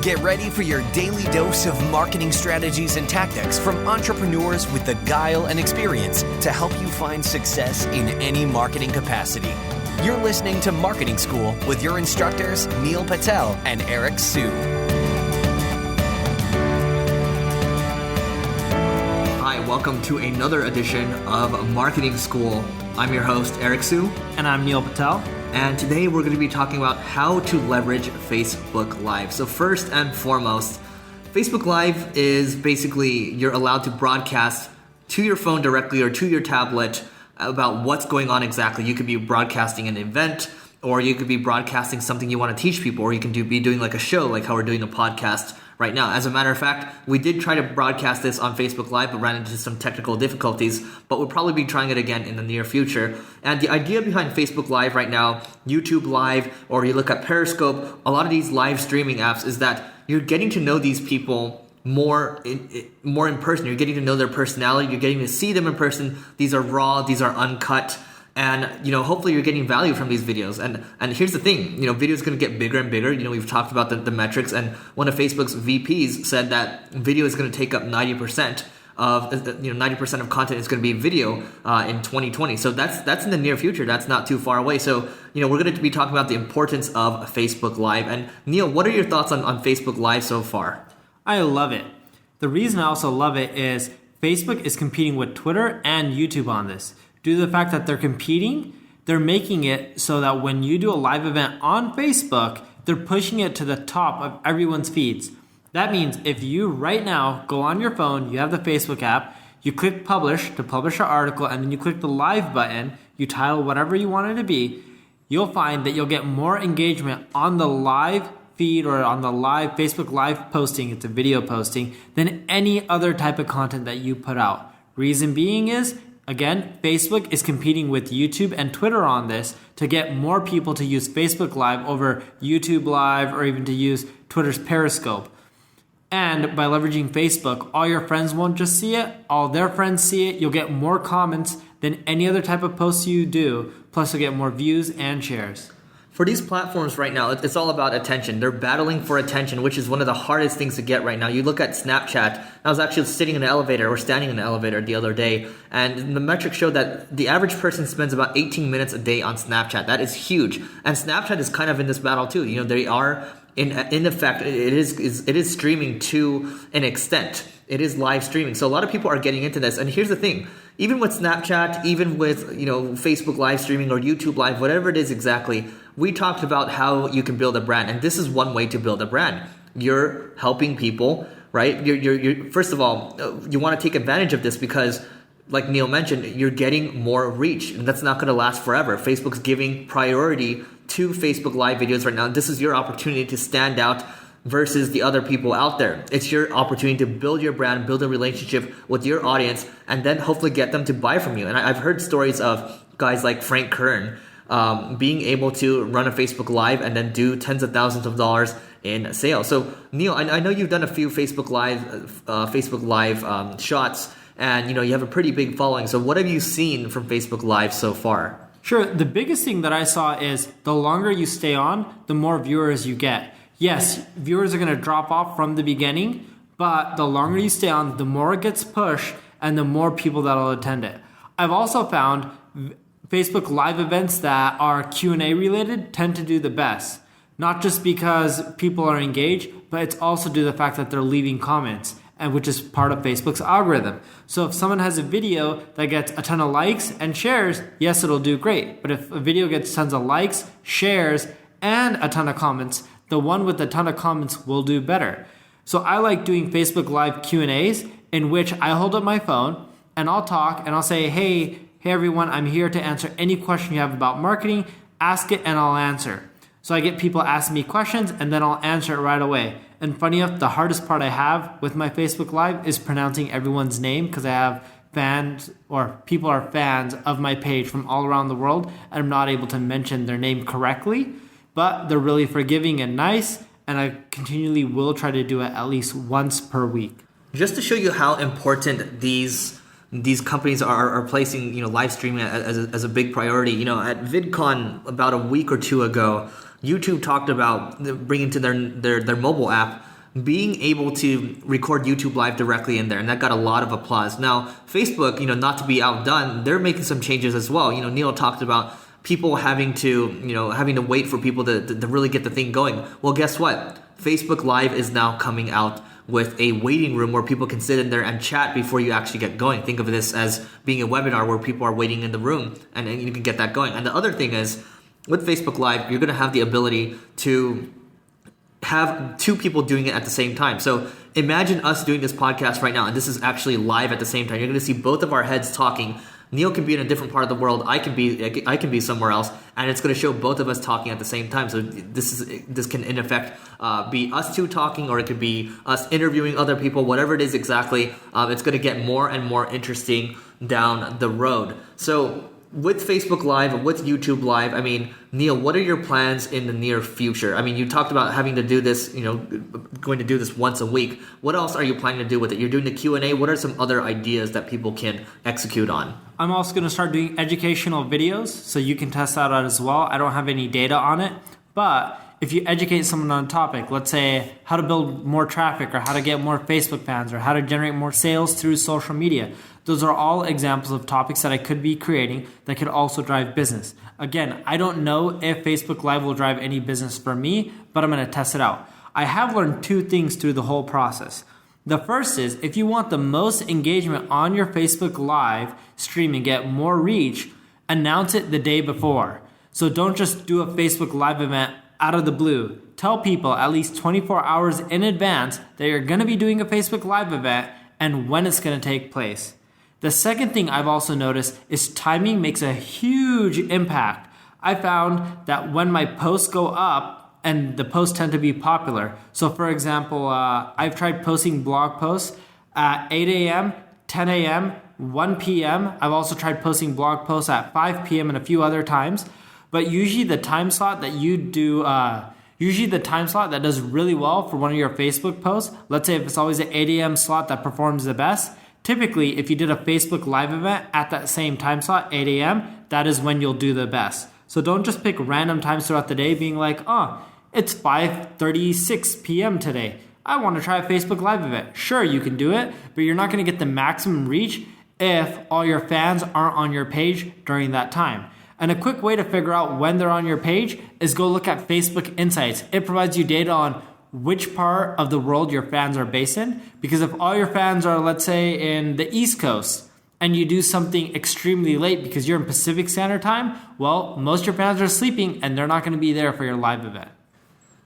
Get ready for your daily dose of marketing strategies and tactics from entrepreneurs with the guile and experience to help you find success in any marketing capacity. You're listening to Marketing School with your instructors, Neil Patel and Eric Siu. Hi, welcome to another edition of Marketing School. I'm your host, Eric Siu. And I'm Neil Patel. And today we're going to be talking about how to leverage Facebook Live. So first and foremost, Facebook Live is basically you're allowed to broadcast to your phone directly or to your tablet about what's going on exactly. You could be broadcasting an event, or you could be broadcasting something you want to teach people, or you can be doing like a show, like how we're doing a podcast right now. As a matter of fact, we did try to broadcast this on Facebook Live, but ran into some technical difficulties, but we'll probably be trying it again in the near future. And the idea behind Facebook Live right now, YouTube Live, or you look at Periscope, a lot of these live streaming apps is that you're getting to know these people more in person. You're getting to know their personality. You're getting to see them in person. These are raw. These are uncut. And, hopefully you're getting value from these videos. And here's the thing, video is going to get bigger and bigger. We've talked about the metrics, and one of Facebook's VPs said that video is going to take up 90% of, 90% of content is going to be video in 2020. So that's in the near future. That's not too far away. So, we're going to be talking about the importance of Facebook Live. And Neil, what are your thoughts on Facebook Live so far? I love it. The reason I also love it is Facebook is competing with Twitter and YouTube on this. Due to the fact that they're competing, they're making it so that when you do a live event on Facebook, they're pushing it to the top of everyone's feeds. That means if you right now go on your phone, you have the Facebook app, you click publish to publish an article, and then you click the live button, you title whatever you want it to be, you'll find that you'll get more engagement on the live feed or on the live Facebook Live posting, it's a video posting, than any other type of content that you put out. Reason being is, again, Facebook is competing with YouTube and Twitter on this to get more people to use Facebook Live over YouTube Live or even to use Twitter's Periscope. And by leveraging Facebook, all your friends won't just see it, all their friends see it. You'll get more comments than any other type of post you do, plus you'll get more views and shares. For these platforms right now, it's all about attention. They're battling for attention, which is one of the hardest things to get right now. You look at Snapchat. I was actually sitting in an elevator or standing in an elevator the other day, and the metrics showed that the average person spends about 18 minutes a day on Snapchat. That is huge. And Snapchat is kind of in this battle too. They are, in effect, it is streaming to an extent. It is live streaming. So a lot of people are getting into this. And here's the thing. Even with Snapchat, even with Facebook live streaming or YouTube Live, whatever it is exactly, we talked about how you can build a brand. And this is one way to build a brand. You're helping people, right? You're first of all, you want to take advantage of this because, like Neil mentioned, you're getting more reach. And that's not going to last forever. Facebook's giving priority to Facebook Live videos right now. This is your opportunity to stand out versus the other people out there. It's your opportunity to build your brand, build a relationship with your audience, and then hopefully get them to buy from you. And I've heard stories of guys like Frank Kern being able to run a Facebook Live and then do tens of thousands of dollars in sales. So Neil, I know you've done a few Facebook Live shots, and you have a pretty big following. So what have you seen from Facebook Live so far? Sure. The biggest thing that I saw is the longer you stay on, the more viewers you get. Yes, viewers are going to drop off from the beginning, but the longer you stay on, the more it gets pushed and the more people that will attend it. I've also found Facebook Live events that are Q&A related tend to do the best. Not just because people are engaged, but it's also due to the fact that they're leaving comments, and which is part of Facebook's algorithm. So if someone has a video that gets a ton of likes and shares, yes, it'll do great. But if a video gets tons of likes, shares, and a ton of comments, the one with a ton of comments will do better. So I like doing Facebook Live Q&As in which I hold up my phone and I'll talk and I'll say, hey everyone, I'm here to answer any question you have about marketing. Ask it and I'll answer. So I get people asking me questions and then I'll answer it right away. And funny enough, the hardest part I have with my Facebook Live is pronouncing everyone's name, because I have fans or people are fans of my page from all around the world and I'm not able to mention their name correctly. But they're really forgiving and nice, and I continually will try to do it at least once per week. Just to show you how important these companies are placing live streaming as a big priority. At VidCon about a week or two ago, YouTube talked about bringing to their mobile app, being able to record YouTube Live directly in there, and that got a lot of applause. Now, Facebook, not to be outdone, they're making some changes as well. Neil talked about people having to wait for people to really get the thing going. Well, guess what? Facebook Live is now coming out with a waiting room where people can sit in there and chat before you actually get going. Think of this as being a webinar where people are waiting in the room, and you can get that going. And the other thing is, with Facebook Live, you're going to have the ability to have two people doing it at the same time. So imagine us doing this podcast right now, and this is actually live at the same time. You're going to see both of our heads talking. Neil can be in a different part of the world. I can be somewhere else, and it's going to show both of us talking at the same time. So this can in effect be us two talking, or it could be us interviewing other people. Whatever it is exactly, it's going to get more and more interesting down the road. So with Facebook Live, with YouTube Live, Neil, what are your plans in the near future? You talked about having to do this, going to do this once a week. What else are you planning to do with it? You're doing the Q&A. What are some other ideas that people can execute on? I'm also going to start doing educational videos, so you can test that out as well. I don't have any data on it, but if you educate someone on a topic, let's say how to build more traffic, or how to get more Facebook fans, or how to generate more sales through social media, those are all examples of topics that I could be creating that could also drive business. Again, I don't know if Facebook Live will drive any business for me, but I'm going to test it out. I have learned two things through the whole process. The first is, if you want the most engagement on your Facebook Live stream and get more reach, announce it the day before. So don't just do a Facebook Live event out of the blue. Tell people at least 24 hours in advance that you're going to be doing a Facebook Live event and when it's going to take place. The second thing I've also noticed is timing makes a huge impact. I found that when my posts go up, and the posts tend to be popular. So for example, I've tried posting blog posts at 8 a.m., 10 a.m., 1 p.m. I've also tried posting blog posts at 5 p.m. and a few other times. But usually the time slot that you do, that does really well for one of your Facebook posts, let's say if it's always an 8 a.m. slot that performs the best, typically if you did a Facebook Live event at that same time slot, 8 a.m., that is when you'll do the best. So don't just pick random times throughout the day being like, it's 5:36 p.m. today. I want to try a Facebook Live event. Sure, you can do it, but you're not going to get the maximum reach if all your fans aren't on your page during that time. And a quick way to figure out when they're on your page is go look at Facebook Insights. It provides you data on which part of the world your fans are based in. Because if all your fans are, let's say, in the East Coast, and you do something extremely late because you're in Pacific Standard Time, well, most of your fans are sleeping and they're not going to be there for your live event.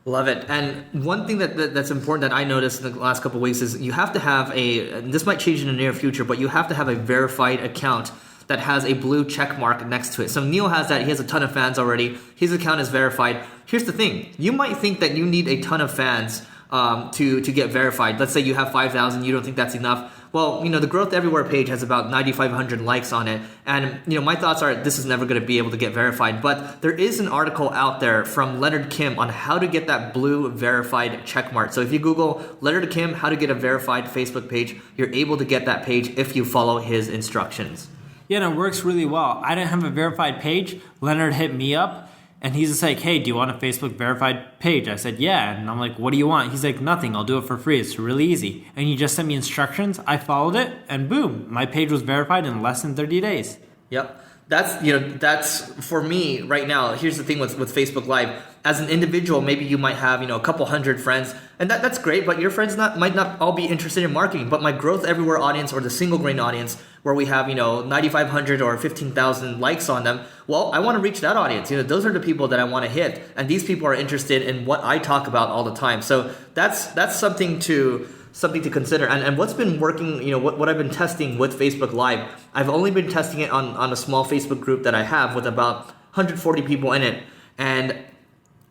Love it. And one thing that's important that I noticed in the last couple of weeks is you have to have this might change in the near future, but you have to have a verified account that has a blue check mark next to it. So Neil has that. He has a ton of fans already. His account is verified. Here's the thing. You might think that you need a ton of fans to get verified. Let's say you have 5,000. You don't think that's enough. Well, the Growth Everywhere page has about 9,500 likes on it. And, my thoughts are this is never going to be able to get verified. But there is an article out there from Leonard Kim on how to get that blue verified check mark. So if you Google Leonard Kim, how to get a verified Facebook page, you're able to get that page if you follow his instructions. Yeah, and it works really well. I didn't have a verified page. Leonard hit me up. And he's just like, hey, do you want a Facebook verified page? I said, yeah. And I'm like, what do you want? He's like, nothing. I'll do it for free. It's really easy. And he just sent me instructions. I followed it. And boom, my page was verified in less than 30 days. Yep. That's for me right now. Here's the thing with Facebook Live. As an individual, maybe you might have, a couple hundred friends. And that's great. But your friends might not all be interested in marketing. But my Growth Everywhere audience or the single grain audience where we have, 9,500 or 15,000 likes on them. Well, I want to reach that audience. Those are the people that I want to hit. And these people are interested in what I talk about all the time. So that's something to consider. And what's been working, what I've been testing with Facebook Live, I've only been testing it on a small Facebook group that I have with about 140 people in it. And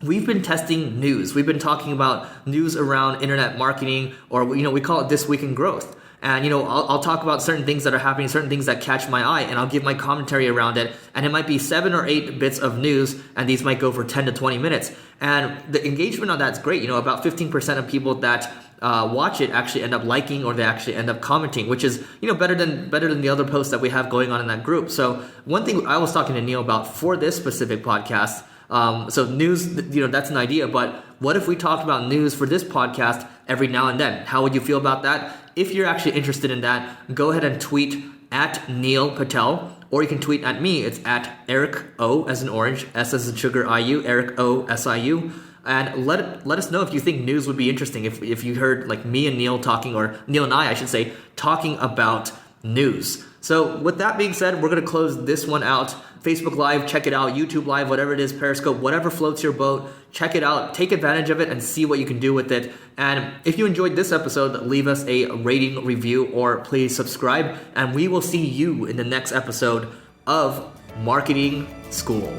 we've been testing news. We've been talking about news around internet marketing, or, we call it This Week in Growth. And, I'll talk about certain things that are happening, certain things that catch my eye, and I'll give my commentary around it. And it might be 7 or 8 bits of news, and these might go for 10 to 20 minutes. And the engagement on that's great. About 15% of people that watch it actually end up liking, or they actually end up commenting, which is, better than the other posts that we have going on in that group. So one thing I was talking to Neil about for this specific podcast, So news, that's an idea. But what if we talked about news for this podcast every now and then? How would you feel about that? If you're actually interested in that, go ahead and tweet at Neil Patel, or you can tweet at me. It's at Eric O as in orange, S as in sugar, IU, Eric O SIU. And let us know if you think news would be interesting. If you heard like me and Neil talking, or Neil and I should say, talking about news. So with that being said, we're going to close this one out. Facebook Live, check it out. YouTube Live, whatever it is, Periscope, whatever floats your boat, check it out. Take advantage of it and see what you can do with it. And if you enjoyed this episode, leave us a rating, review, or please subscribe. And we will see you in the next episode of Marketing School.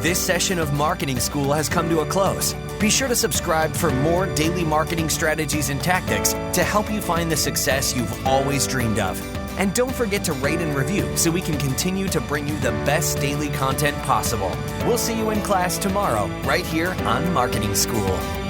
This session of Marketing School has come to a close. Be sure to subscribe for more daily marketing strategies and tactics to help you find the success you've always dreamed of. And don't forget to rate and review so we can continue to bring you the best daily content possible. We'll see you in class tomorrow, right here on Marketing School.